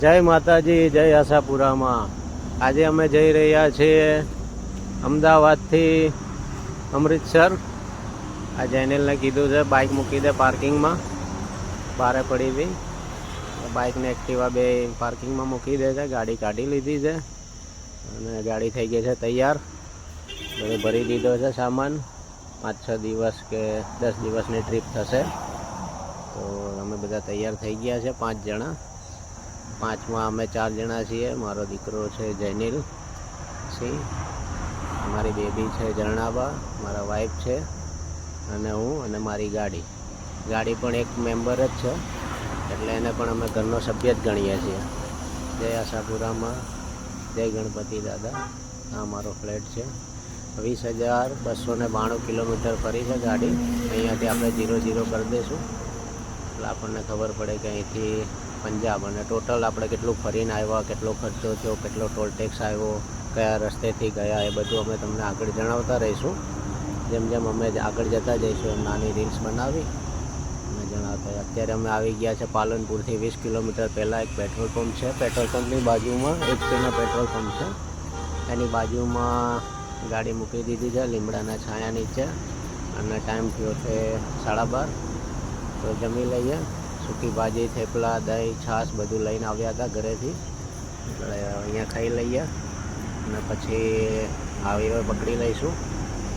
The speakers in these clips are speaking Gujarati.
જય માતાજી, જય આશાપુરામાં. આજે અમે જઈ રહ્યા છીએ અમદાવાદથી અમૃતસર. આ જૈનેલને કીધું છે બાઇક મૂકી દે પાર્કિંગમાં, બારે પડી હતી. બાઇકને એક્ટિવા બે પાર્કિંગમાં મૂકી દે છે. ગાડી કાઢી લીધી છે અને ગાડી થઈ ગઈ છે તૈયાર. બધું ભરી દીધો છે સામાન. 5-6 દિવસ કે 10 દિવસની ટ્રીપ થશે. તો અમે બધા તૈયાર થઈ ગયા છે, 5 જણા. 5માં અમે 4 જણા છીએ. મારો દીકરો છે જૈનિલ સિંહ, મારી બેબી છે ઝરણાબા, મારા વાઈફ છે અને હું અને મારી ગાડી પણ એક મેમ્બર જ છે, એટલે એને પણ અમે ઘરનો સભ્ય જ ગણીએ છીએ. જય આશાપુરામાં, જય ગણપતિ દાદા. આ મારો ફ્લેટ છે. 20,292 કિલોમીટર ફરી છે ગાડી. અહીંયાથી આપણે 0-0 કરી દઈશું એટલે આપણને ખબર પડે કે અહીંથી પંજાબ અને ટોટલ આપણે કેટલું ફરીને આવ્યા, કેટલો ખર્ચો થયો, કેટલો ટોલ ટેક્સ આવ્યો, કયા રસ્તેથી ગયા, એ બધું અમે તમને આગળ જણાવતા રહીશું. જેમ જેમ અમે આગળ જતા જઈશું એમ નાની રીલ્સ બનાવી અને જણાવતા. અત્યારે અમે આવી ગયા છે પાલનપુરથી 20 કિલોમીટર પહેલાં એક પેટ્રોલ પંપ છે. પેટ્રોલ પંપની બાજુમાં HPનો પેટ્રોલ પંપ છે. એની બાજુમાં ગાડી મૂકી દીધી છે લીમડાના છાયા નીચે. અને ટાઈમ થયો છે 12:30. તો જમી લઈએ. સૂકી ભાજી, થેપલા, દહીં, છાશ બધું લઈને આવ્યા હતા ઘરેથી, એટલે અહીંયા ખાઈ લઈએ અને પછી હાઈવે પકડી લઈશું.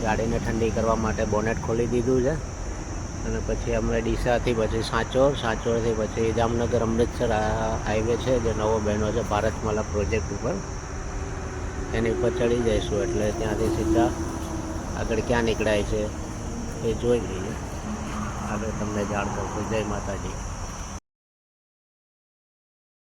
ગાડીને ઠંડી કરવા માટે બોનેટ ખોલી દીધું છે અને પછી અમે ડીસાથી પછી સાંચોરથી પછી જામનગર અમૃતસર હાઈવે છે જે નવો બન્યો છે ભારતમાલા પ્રોજેક્ટ ઉપર, એની ઉપર ચડી જઈશું. એટલે ત્યાંથી સીધા આગળ ક્યાં નીકળાય છે એ જોઈ લઈએ. આગળ તમને જાણ કરશું. જય માતાજી.